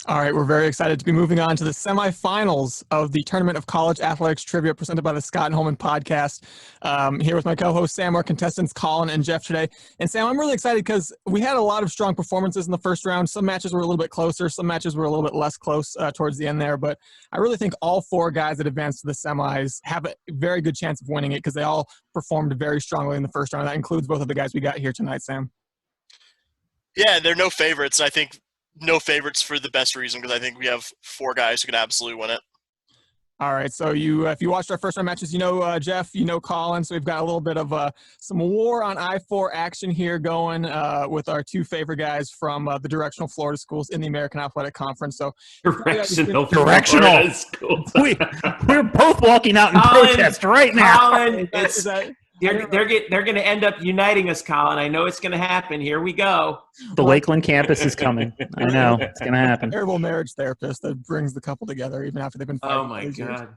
All right, we're very excited to be moving on to the semifinals of the Tournament of College Athletics Trivia presented by the Scott and Holman Podcast. Here with my co-host Sam, our contestants Collin and Jeff today. And Sam, I'm really excited because we had a lot of strong performances in the first round. Some matches were a little bit closer. Some matches were a little bit less close towards the end there. But I really think all four guys that advanced to the semis have a very good chance of winning it because they all performed very strongly in the first round. That includes both of the guys we got here tonight, Sam. Yeah, they're no favorites. I think no favorites for the best reason because I think we have four guys who can absolutely win it. All right, so if you watched our first round matches, you know Jeff, you know Collin, so we've got a little bit of some war on I-4 action here going with our two favorite guys from the directional Florida schools in the American Athletic Conference. So Directional. Schools. We're both walking out in protest right now. Collin, they're going to end up uniting us, Collin. I know it's going to happen. Here we go. The Lakeland campus is coming. I know. It's going to happen. Terrible marriage therapist that brings the couple together even after they've been fighting. Oh, my God.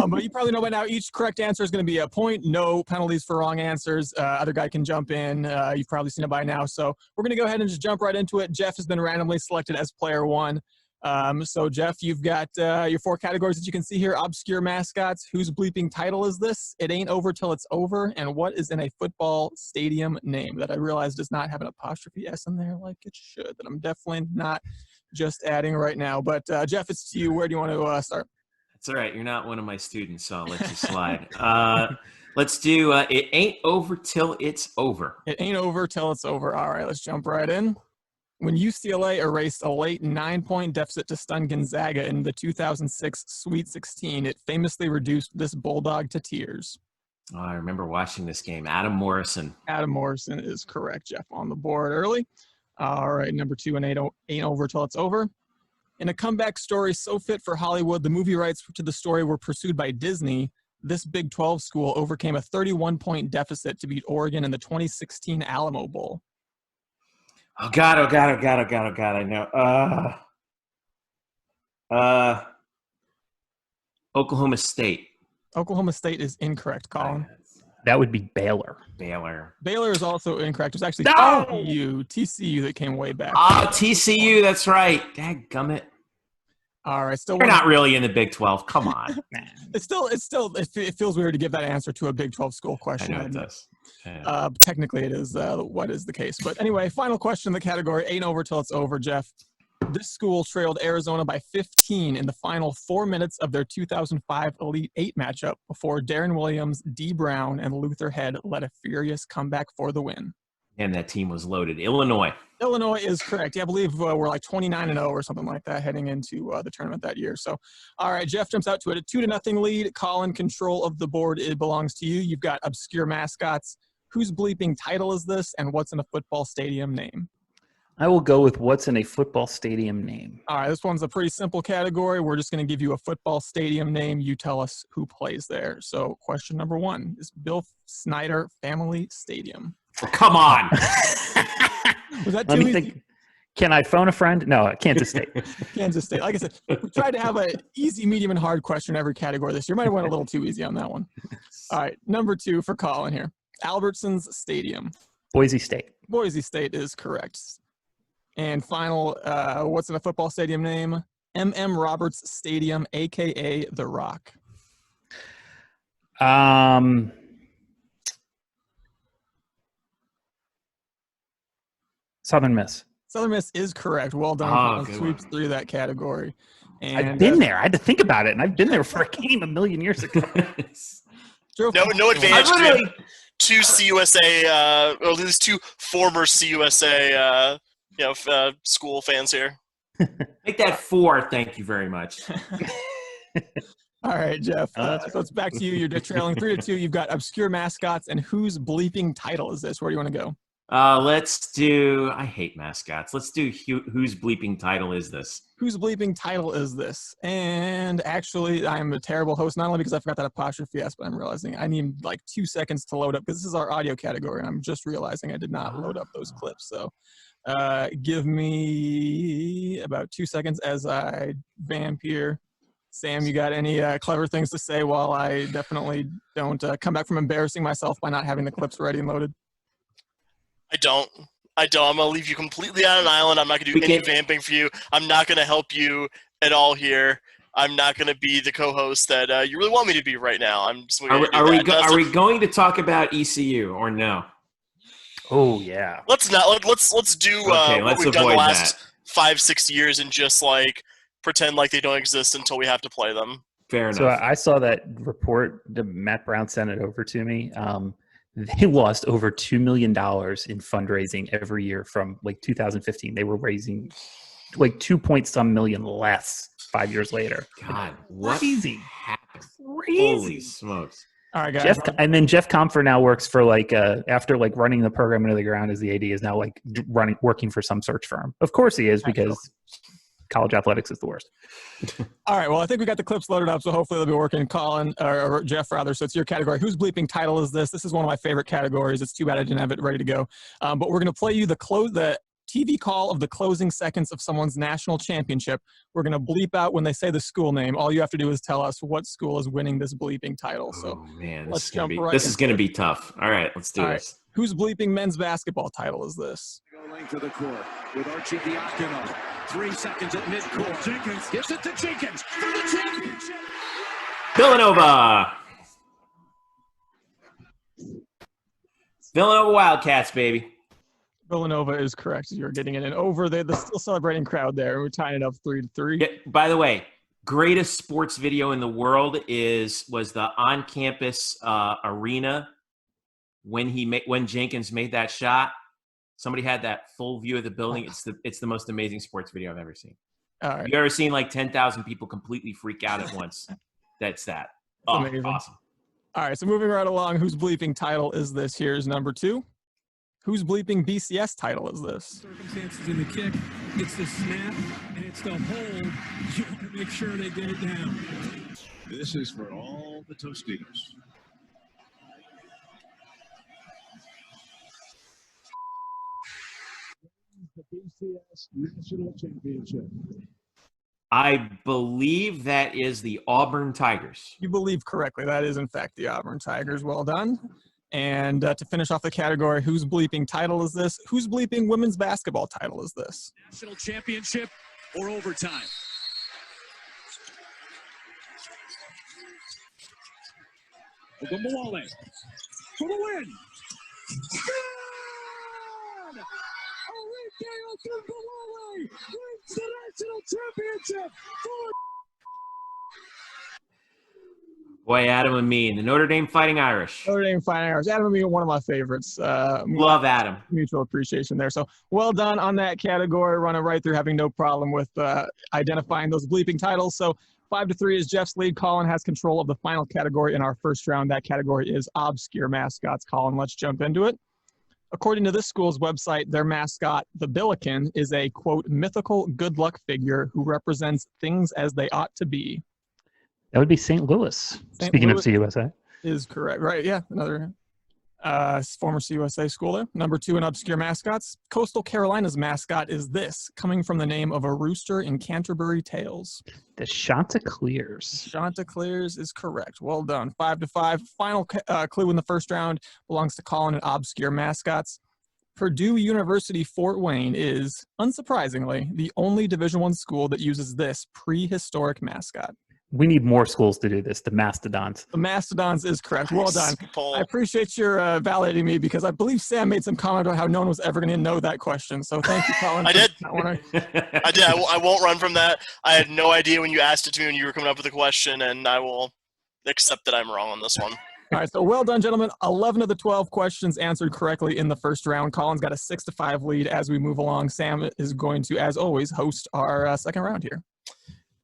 But you probably know by now each correct answer is going to be a point. No penalties for wrong answers. Other guy can jump in. You've probably seen it by now. So we're going to go ahead and just jump right into it. Jeff has been randomly selected as player one. So Jeff, you've got your four categories that you can see here: obscure mascots, whose bleeping title is this, it ain't over till it's over, and what is in a football stadium name that I realize does not have an apostrophe S in there like it should, that I'm definitely not just adding right now. But Jeff, it's to you. Where do you want to start? That's all right. You're not one of my students, so I'll let you slide. Let's do it ain't over till it's over. It ain't over till it's over. All right, let's jump right in. When UCLA erased a late 9-point deficit to stun Gonzaga in the 2006 Sweet 16, it famously reduced this Bulldog to tears. Oh, I remember watching this game. Adam Morrison. Adam Morrison is correct, Jeff, on the board early. All right, number two, and ain't over till it's over. In a comeback story so fit for Hollywood, the movie rights to the story were pursued by Disney. This Big 12 school overcame a 31-point deficit to beat Oregon in the 2016 Alamo Bowl. Oh God, I know. Oklahoma State. Oklahoma State is incorrect, Collin. That would be Baylor. Baylor is also incorrect. It's actually TCU that came way back. Oh, TCU, that's right. Dadgummit. All right, still we're not really in the Big 12. Come on. It feels weird to give that answer to a Big 12 school question. I know it does. Yeah. Technically, it is what is the case. But anyway, final question in the category, ain't over till it's over, Jeff. This school trailed Arizona by 15 in the final 4 minutes of their 2005 Elite Eight matchup before Darren Williams, D. Brown, and Luther Head led a furious comeback for the win. And that team was loaded. Illinois is correct. Yeah, I believe we're like 29-0 or something like that heading into the tournament that year. So, all right, Jeff jumps out to it. A 2-0 lead. Collin, control of the board. It belongs to you. You've got obscure mascots. Whose bleeping title is this, and what's in a football stadium name? I will go with what's in a football stadium name. All right, this one's a pretty simple category. We're just going to give you a football stadium name. You tell us who plays there. So, question number one is Bill Snyder Family Stadium. Oh, come on. Was that too easy? Can I phone a friend? No, Kansas State. Kansas State. Like I said, we tried to have an easy, medium, and hard question in every category this year. Might have went a little too easy on that one. All right, number two for Collin here. Albertsons Stadium. Boise State. Boise State is correct. And final, what's in a football stadium name? M.M. Roberts Stadium, a.k.a. The Rock. Southern Miss. Southern Miss is correct. Well done. Sweeps through that category. And, I've been there. I had to think about it, and I've been there for a game a million years ago. No advantage to two CUSA, or at least two former CUSA, school fans here. Make that 4. Thank you very much. All right, Jeff. So it's back to you. You're trailing 3-2. You've got obscure mascots, and whose bleeping title is this? Where do you want to go? Let's do. I hate mascots. Let's do. Whose bleeping title is this? Whose bleeping title is this? And actually, I'm a terrible host, not only because I forgot that apostrophe S, but I'm realizing I need like 2 seconds to load up because this is our audio category, and I'm just realizing I did not load up those clips. So give me about 2 seconds as I vamp here. Sam, you got any clever things to say while I definitely don't come back from embarrassing myself by not having the clips ready and loaded? I don't. I don't. I'm going to leave you completely on an island. I'm not going to do any vamping for you. I'm not going to help you at all here. I'm not going to be the co-host that you really want me to be right now. I'm just Are we going to talk about ECU or no? Oh yeah. Let's not. Let's do what we've done the last 5-6 years and just like pretend like they don't exist until we have to play them. Fair enough. So I saw that report that Matt Brown sent it over to me. They lost over $2 million in fundraising every year from like 2015. They were raising like 2-point-some million less 5 years later. God, what crazy. happened? Crazy. Holy smokes. All right, guys. Jeff Comfer now works for like after like running the program into the ground as the AD is now like working for some search firm. Of course he is, because college athletics is the worst. All right, well, I think we got the clips loaded up, so hopefully they'll be working. Colin, or Jeff, rather. So it's your category. Whose bleeping title is this? This is one of my favorite categories. It's too bad I didn't have it ready to go. But we're going to play you the TV call of the closing seconds of someone's national championship. We're going to bleep out when they say the school name. All you have to do is tell us what school is winning this bleeping title. So man, let's jump right in. This is going to be tough. All right, let's do this. Right. Whose bleeping men's basketball title is this? Go length of the court with Archie Diacono. 3 seconds at midcourt. Jenkins gives it to Jenkins for the championship. Villanova Wildcats, baby. Villanova is correct. You're getting it in over. The still celebrating crowd there. We're tying it up 3-3. Yeah, by the way, greatest sports video in the world was the on-campus arena when Jenkins made that shot. Somebody had that full view of the building. It's the most amazing sports video I've ever seen. All right. You ever seen like 10,000 people completely freak out at once? That's that. Oh, amazing. Awesome. All right, so moving right along, whose bleeping title is this? Here's number 2. Whose bleeping BCS title is this? Circumstances in the kick, it's the snap, and it's the hold. You want to make sure they get it down. This is for all the Tostitos. The BCS National Championship. I believe that is the Auburn Tigers. You believe correctly. That is, in fact, the Auburn Tigers. Well done. And to finish off the category, whose bleeping title is this? Whose bleeping women's basketball title is this? National championship or overtime? Ogunbowale for the win. Good! Enrique Ogunbowale wins the national championship for. Boy, Adam and me, the Notre Dame Fighting Irish. Notre Dame Fighting Irish. Adam and me are one of my favorites. Love Adam. Mutual appreciation there. So well done on that category. Running right through, having no problem with identifying those bleeping titles. So 5-3 is Jeff's lead. Colin has control of the final category in our first round. That category is obscure mascots. Colin, let's jump into it. According to this school's website, their mascot, the Billiken, is a, quote, mythical good luck figure who represents things as they ought to be. That would be St. Louis. Speaking of CUSA. Is correct. Right, yeah. Another former CUSA school there. Number 2 in obscure mascots. Coastal Carolina's mascot is this, coming from the name of a rooster in Canterbury Tales. The Chanticleers. Chanticleers is correct. Well done. 5-5. Final clue in the first round belongs to Colin and obscure mascots. Purdue University Fort Wayne is, unsurprisingly, the only Division I school that uses this prehistoric mascot. We need more schools to do this. The Mastodons. The Mastodons is correct. Well done. Paul. I appreciate your validating me because I believe Sam made some comment about how no one was ever going to know that question. So thank you, Colin. I did. I did. I won't run from that. I had no idea when you asked it to me when you were coming up with a question, and I will accept that I'm wrong on this one. All right, so well done, gentlemen. 11 of the 12 questions answered correctly in the first round. Colin's got a 6-5 lead as we move along. Sam is going to, as always, host our second round here.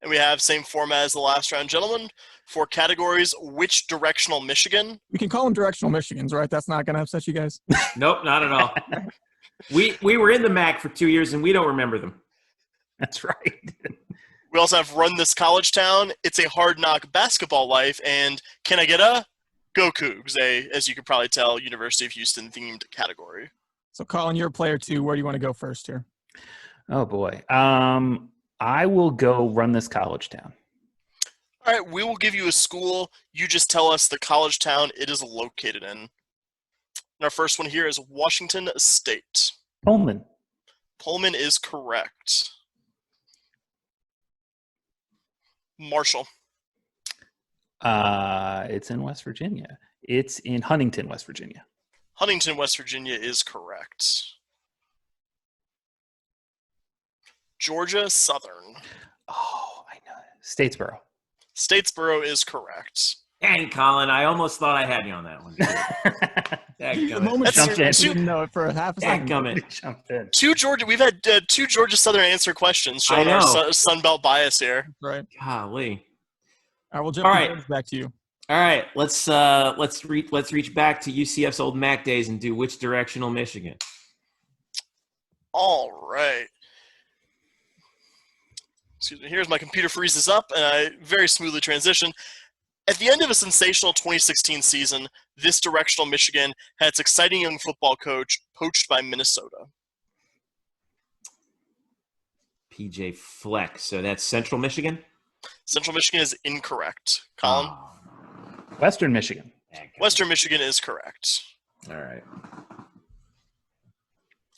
And we have same format as the last round, gentlemen. For categories, which directional Michigan? We can call them directional Michigans, right? That's not going to upset you guys? Nope, not at all. We were in the MAC for 2 years, and we don't remember them. That's right. We also have Run This College Town. It's a hard knock basketball life. And can I get a Go Cougs? As you could probably tell, University of Houston themed category. So, Colin, you're a player too. Where do you want to go first here? Oh, boy. I will go Run This College Town. All right, we will give you a school. You just tell us the college town it is located in. And our first one here is Washington State. Pullman. Pullman is correct. Marshall. It's in West Virginia. It's in Huntington, West Virginia. Huntington, West Virginia is correct. Georgia Southern. Oh, I know. Statesboro. Statesboro is correct. Dang, Colin, I almost thought I had you on that one. The moment Jumped in. you didn't know it for a half a second. Jumped in. We've had two Georgia Southern answer questions showing I our know. Sun Belt bias here. Right. Golly. All right, we'll jump All right. back to you. All right, let's reach back to UCF's old MAC days and do which directional Michigan. All right. Excuse me. Here's my computer freezes up, and I very smoothly transition. At the end of a sensational 2016 season, this directional Michigan had its exciting young football coach poached by Minnesota. PJ Fleck. So that's Central Michigan? Central Michigan is incorrect. Colin? Oh, Western Michigan. Western Michigan is correct. All right.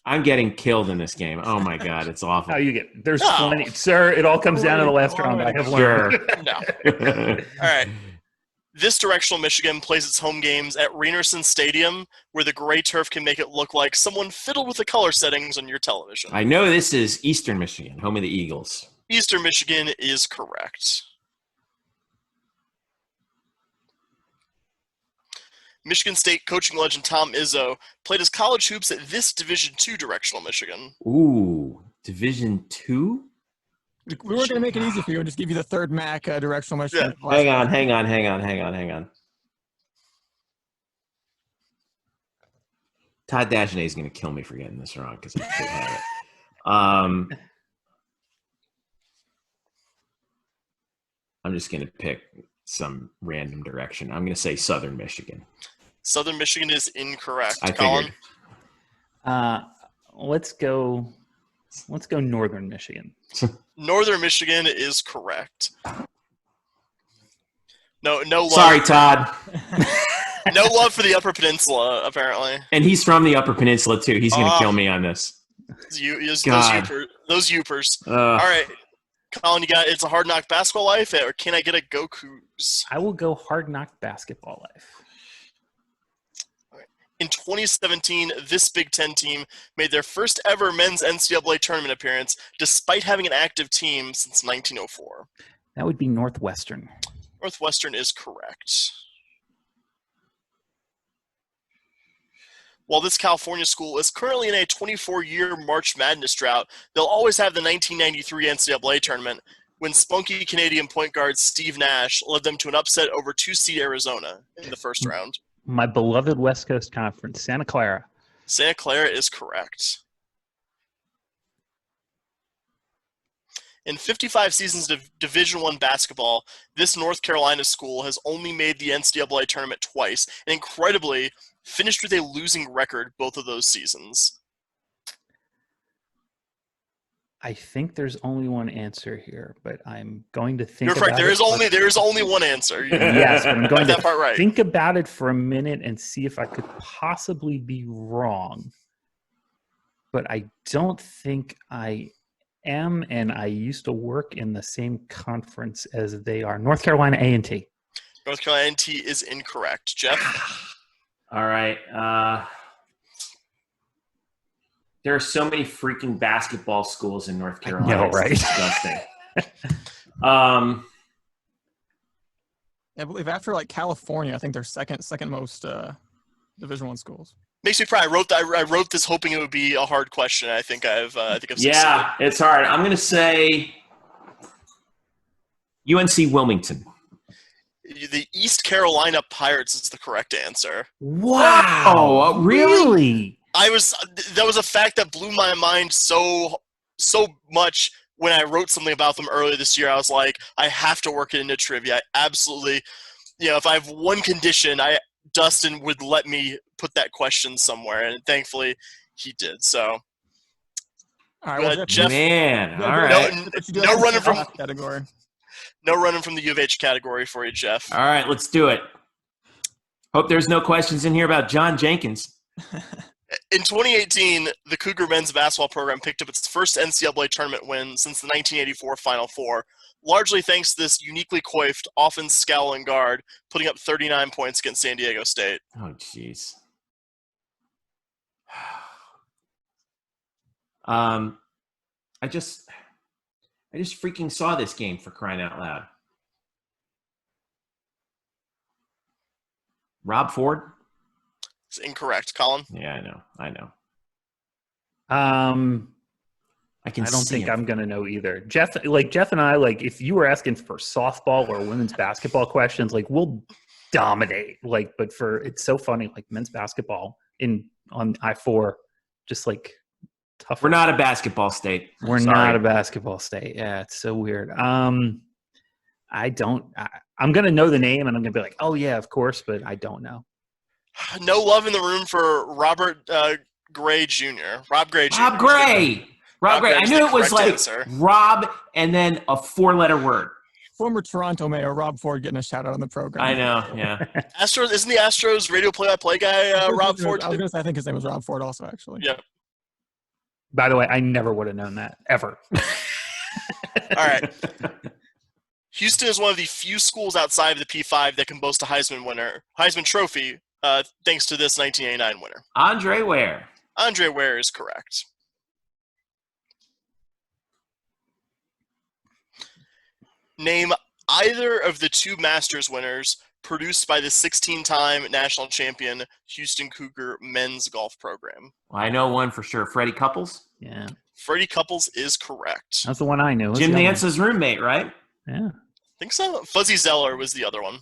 I'm getting killed in this game. Oh, my God. It's awful. How you get? There's No. plenty. Sir, it all comes down to the last round. I have learned. No. All right. This directional Michigan plays its home games at Reinerson Stadium, where the gray turf can make it look like someone fiddled with the color settings on your television. I know this is Eastern Michigan, home of the Eagles. Eastern Michigan is correct. Michigan State coaching legend Tom Izzo played his college hoops at this Division II directional Michigan. Ooh, Division II? We weren't going to make it easy for you and just give you the third MAC directional Michigan. Hang on. Todd Dagenet is going to kill me for getting this wrong because I should have it. I'm just going to pick some random direction. I'm going to say Southern Michigan. Southern Michigan is incorrect. I Colin? figured. Let's go Northern Michigan. Northern Michigan is correct. No love. Sorry, Todd. No love for the Upper Peninsula, apparently. And he's from the Upper Peninsula, too. He's going to kill me on this. Those Upers. All right. Colin, you got It's a Hard Knock Basketball Life, or Can I Get a Go Cougs? I will go Hard Knock Basketball Life. In 2017, this Big Ten team made their first ever men's NCAA tournament appearance, despite having an active team since 1904. That would be Northwestern. Northwestern is correct. While this California school is currently in a 24-year March Madness drought, they'll always have the 1993 NCAA tournament, when spunky Canadian point guard Steve Nash led them to an upset over 2-seed Arizona in the first round. My beloved West Coast Conference, Santa Clara. Santa Clara is correct. In 55 seasons of Division I basketball, this North Carolina school has only made the NCAA tournament twice, and incredibly, finished with a losing record both of those seasons. I think there's only one answer here, but I'm going to think You're correct. There is only one answer. Yes, but I'm going that to part right. think about it for a minute and see if I could possibly be wrong. But I don't think I am, and I used to work in the same conference as they are. North Carolina A&T. North Carolina A&T is incorrect. Jeff? All right. There are so many freaking basketball schools in North Carolina. I know, right? It's disgusting. I believe after California, I think they're second most Division I schools. Makes me proud. I wrote this hoping it would be a hard question. I think I've succeeded. Yeah, it's hard. I'm going to say UNC Wilmington. The East Carolina Pirates is the correct answer. Wow. Really? That was a fact that blew my mind so much when I wrote something about them earlier this year. I was like, I have to work it into trivia. I absolutely, if I have one condition, Dustin would let me put that question somewhere, and thankfully he did. So, all right, well, Jeff, man, all right. No running from category. No running from the U of H category for you, Jeff. All right, let's do it. Hope there's no questions in here about John Jenkins. In 2018, the Cougar men's basketball program picked up its first NCAA tournament win since the 1984 Final Four, largely thanks to this uniquely coiffed, often scowling guard, putting up 39 points against San Diego State. Oh, jeez. I just freaking saw this game, for crying out loud. Rob Ford? It's incorrect, Colin. Yeah, I know. I don't think I'm gonna know either. Jeff and I, like, if you were asking for softball or women's basketball questions, like, we'll dominate. Like, but it's so funny, like, men's basketball on I-4, just like tough. We're not a basketball state. We're not a basketball state. Yeah, it's so weird. I'm gonna know the name and I'm gonna be like, oh yeah, of course, but I don't know. No love in the room for Robert Gray Jr. Rob Gray Jr. Rob Gray. Rob Gray. I knew it was like answer. Rob and then a 4-letter word. Former Toronto Mayor Rob Ford getting a shout out on the program. I know, yeah. Astros, isn't the Astros radio play-by-play guy Rob Ford? I was going to say, I think his name was Rob Ford also, actually. Yeah. By the way, I never would have known that, ever. All right. Houston is one of the few schools outside of the P5 that can boast a Heisman Trophy, thanks to this 1989 winner. Andre Ware. Andre Ware is correct. Name either of the two Masters winners produced by the 16-time national champion Houston Cougar men's golf program. Well, I know one for sure. Freddie Couples? Yeah. Freddie Couples is correct. That's the one I knew. Jim Nance's roommate, right? Yeah. I think so. Fuzzy Zeller was the other one.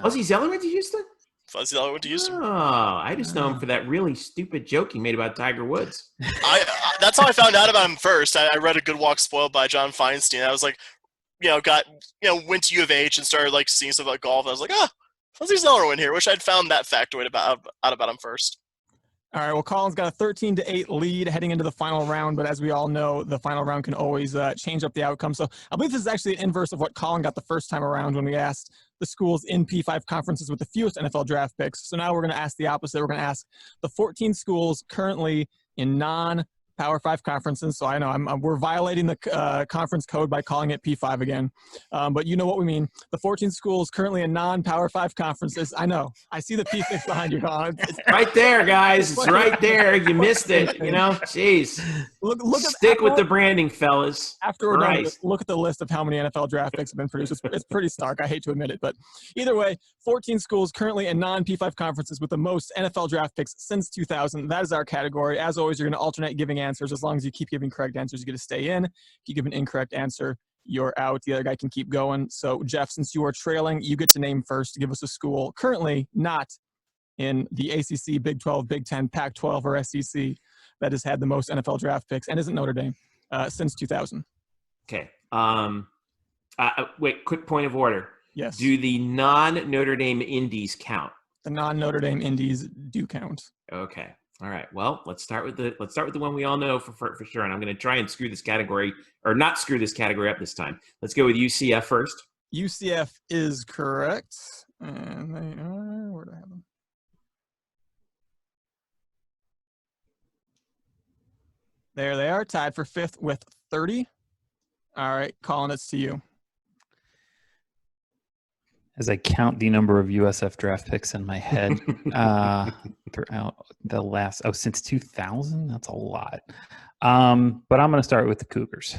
Fuzzy Zeller went to Houston? Fuzzy Zeller went to Houston. Oh, I just know him for that really stupid joke he made about Tiger Woods. That's how I found out about him first. I read A Good Walk Spoiled by John Feinstein. I was like, went to U of H and started like seeing stuff about golf. And I was like, Fuzzy Zeller went here. Wish I'd found that factoid out about him first. All right, well, Colin's got a 13-8 lead heading into the final round, but as we all know, the final round can always change up the outcome. So I believe this is actually an inverse of what Colin got the first time around when we asked the schools in P5 conferences with the fewest NFL draft picks. So now we're going to ask the opposite. We're going to ask the 14 schools currently in non-Power 5 conferences. So I know we're violating the conference code by calling it P5 again, but you know what we mean. The 14 schools currently in non-Power 5 conferences. I know. I see the P6 behind you, Colin. It's right there, guys. It's right there. You missed it. Jeez. Stick with the branding, fellas. After we're done, look at the list of how many NFL draft picks have been produced. It's pretty stark. I hate to admit it, but either way, 14 schools currently in non-P5 conferences with the most NFL draft picks since 2000. That is our category. As always, you're going to alternate giving answers. As long as you keep giving correct answers, you get to stay in. If you give an incorrect answer, you're out. The other guy can keep going. So, Jeff, since you are trailing, you get to name first to give us a school currently not in the ACC, Big 12, Big 10, Pac-12, or SEC that has had the most NFL draft picks and isn't Notre Dame since 2000. Okay. Wait, quick point of order. Yes. Do the non-Notre Dame Indies count? The non-Notre Dame Indies do count. Okay. All right. Well, let's start with the one we all know for sure. And I'm going to try and screw this category, or not screw this category up this time. Let's go with UCF first. UCF is correct. And they are, where do I have them? There they are, tied for fifth with 30. All right, Colin, it's to you. As I count the number of USF draft picks in my head throughout the last, since 2000, that's a lot. But I'm going to start with the Cougars.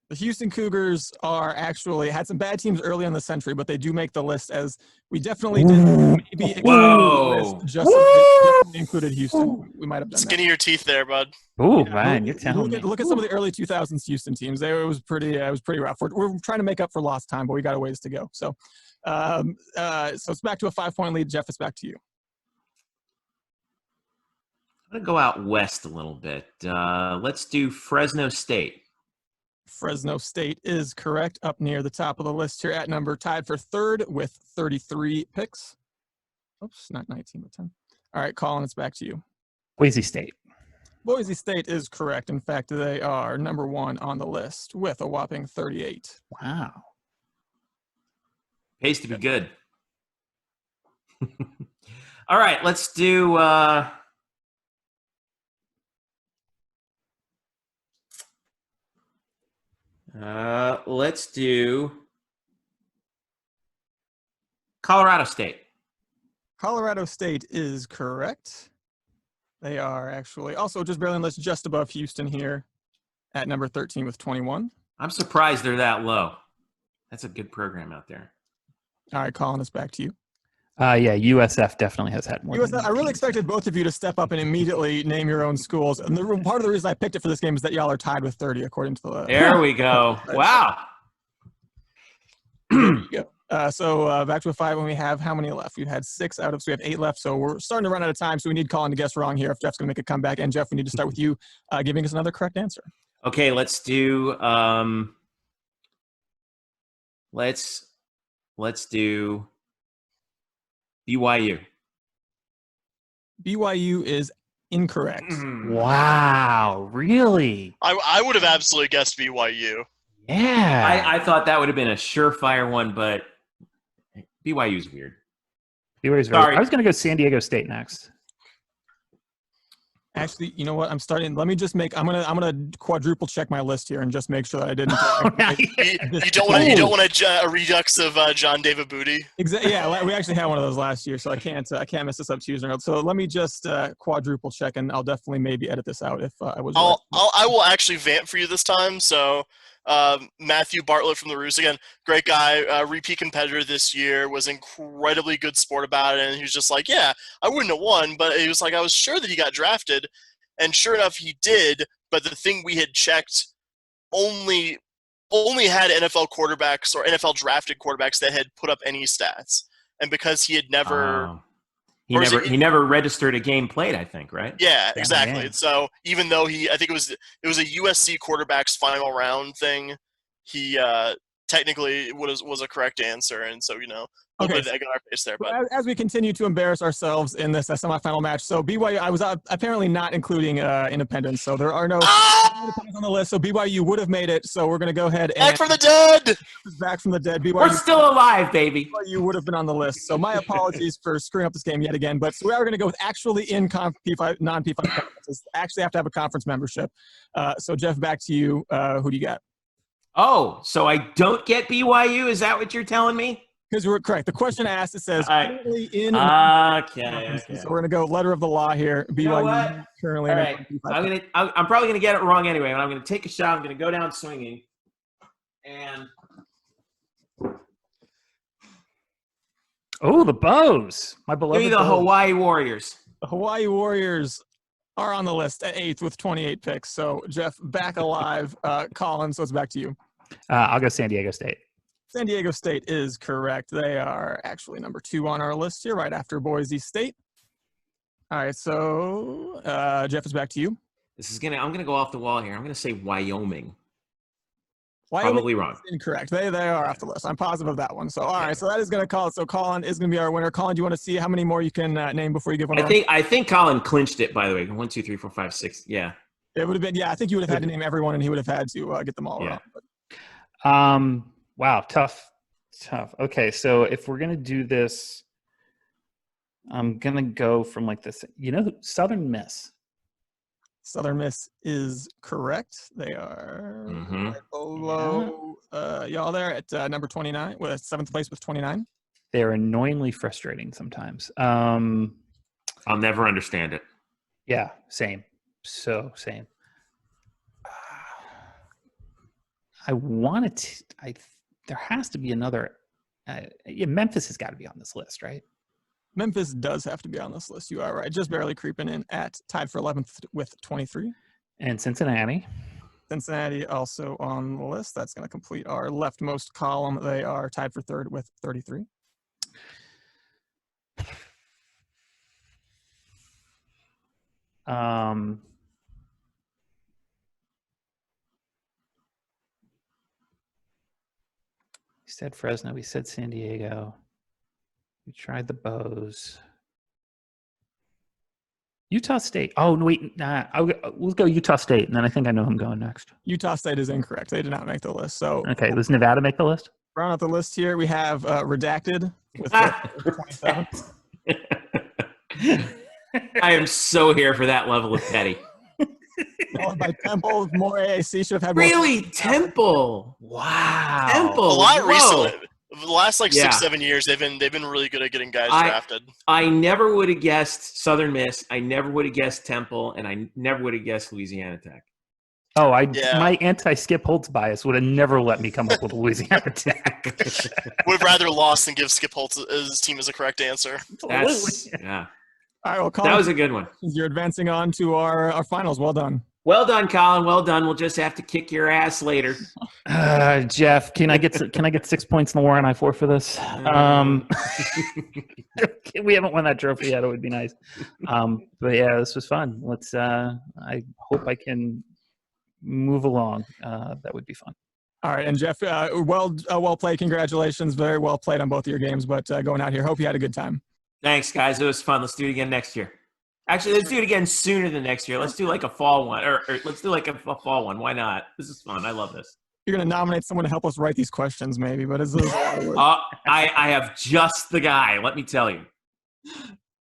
The Houston Cougars are actually had some bad teams early in the century, but they do make the list, as we definitely did maybe exclude the list just as they included Houston. We might have done Skinny your teeth there, bud. Oh, man, you're telling me. Look at some of the early 2000s Houston teams. It was pretty rough. We're trying to make up for lost time, but we got a ways to go. So, so it's back to a 5-point lead. Jeff, it's back to you. I'm going to go out west a little bit. Let's do Fresno State. Fresno State is correct, up near the top of the list here at number, tied for third with 33 picks. Oops, not 19, but 10. All right, Colin, it's back to you. Boise State. Boise State is correct. In fact, they are number one on the list with a whopping 38. Wow. Pays to be good. All right, let's do Let's do Colorado State. Colorado State is correct. They are actually also just barely on the list, just above Houston here at number 13 with 21. I'm surprised they're that low. That's a good program out there. All right, Collin, it's back to you. Yeah, USF definitely has had more. USF, I really expected both of you to step up and immediately name your own schools. And part of the reason I picked it for this game is that y'all are tied with 30, according to the. There we go. Wow. So back to a 5 when we have how many left? We've had 6 out of, so we have 8 left. So we're starting to run out of time. So we need Collin to guess wrong here if Jeff's going to make a comeback. And Jeff, we need to start with you giving us another correct answer. Okay, let's do let's do BYU. BYU is incorrect. Wow, really? I would have absolutely guessed BYU. Yeah. I thought that would have been a surefire one, but BYU's weird. BYU's Sorry. I was going to go San Diego State next. Actually, you know what? I'm starting. Let me just make. I'm gonna quadruple check my list here and just make sure that I didn't. You don't want a redux of John David Booty. Exactly. Yeah, we actually had one of those last year, so I can't mess this up Tuesday. So let me just quadruple check, and I'll definitely maybe edit this out if I was. I will actually vamp for you this time. So Matthew Bartlett from the Roos, again, great guy, repeat competitor this year, was incredibly good sport about it, and he was just like, yeah, I wouldn't have won, but he was like, I was sure that he got drafted, and sure enough, he did, but the thing we had checked only had NFL quarterbacks or NFL drafted quarterbacks that had put up any stats, and because he had never... He never registered a game played, I think, right? Yeah, exactly. Man. So even though I think it was a USC quarterback's final round thing, he technically was a correct answer, and so a little bit of egg on our face there. But as we continue to embarrass ourselves in this semifinal match, so BYU, I was apparently not including Independence, so there are no Independents on the list. So BYU would have made it. So we're going to go ahead and back from the dead. Back from the dead. BYU, We're still alive, baby. BYU would have been on the list. So my apologies for screwing up this game yet again. But so we are going to go with actually in P5, non-P5 conferences. Actually have to have a conference membership. So Jeff, back to you. Who do you got? Oh, so I don't get BYU? Is that what you're telling me? Because we're correct. The question asked, it says currently in. Okay. So we're gonna go letter of the law here. BYU know what? currently. All right. I'm probably gonna get it wrong anyway. But I'm gonna take a shot. I'm gonna go down swinging, and Oh, the Bows. My beloved. give me the Bows. Hawaii Warriors. The Hawaii Warriors are on the list at 8th with 28 picks. So Jeff, back alive. Collin, so it's back to you. I'll go San Diego State. San Diego State is correct. They are actually number 2 on our list here, right after Boise State. All right, so Jeff is back to you. I'm gonna go off the wall here. I'm gonna say Wyoming. Wyoming Probably wrong. is incorrect. They are off the list. I'm positive of that one. So all right, so that is going to call it. So Collin is going to be our winner. Collin, do you want to see how many more you can name before you give one? I think Collin clinched it. By the way, 1, 2, 3, 4, 5, 6. Yeah. It would have been. Yeah, I think you would have had to name everyone, and he would have had to get them all Yeah. wrong. But. Wow, tough. Okay, so if we're gonna do this, I'm gonna go from like this. Southern Miss. Southern Miss is correct. They are Mhm. right below y'all there at number 29, with 7th place with 29. They're annoyingly frustrating sometimes. I'll never understand it. Yeah, same. So same. I wanted to. There has to be another. Memphis has got to be on this list, right? Memphis does have to be on this list. You are right. Just barely creeping in at tied for 11th with 23. And Cincinnati. Cincinnati also on the list. That's going to complete our leftmost column. They are tied for 3rd with 33. We said Fresno. We said San Diego. We tried the Bows. Utah State. Oh, no, wait. Nah, we'll go Utah State, and then I think I know who I'm going next. Utah State is incorrect. They did not make the list. So Okay, does Nevada make the list? round out the list here, we have Redacted with 27. I am so here for that level of petty. Followed by Temple with more AAC. Should have had more. Really? Temple? Wow. Temple. A lot Whoa. recently. The last like Yeah. 6-7 years, they've been really good at getting guys drafted. I never would have guessed Southern Miss. I never would have guessed Temple, and I never would have guessed Louisiana Tech. Oh, Yeah. my anti-Skip Holtz bias would have never let me come up with Louisiana Tech. Would have rather lost than give Skip Holtz his team as a correct answer. Yeah. All right, well, Collin, That was a good one. you're advancing on to our finals. Well done. Well done, Collin. Well done. We'll just have to kick your ass later. Jeff, can I get 6 points in the Warren I-4 for this? We haven't won that trophy yet. It would be nice. But yeah, this was fun. Let's. I hope I can move along. That would be fun. All right, and Jeff, well played. Congratulations. Very well played on both of your games, but going out here, hope you had a good time. Thanks, guys. It was fun. Let's do it again next year. Actually, let's do it again sooner than next year. Let's do like a fall one, or let's do like a fall one. Why not? This is fun. I love this. You're going to nominate someone to help us write these questions, maybe, but it's a lot of work. I have just the guy. Let me tell you.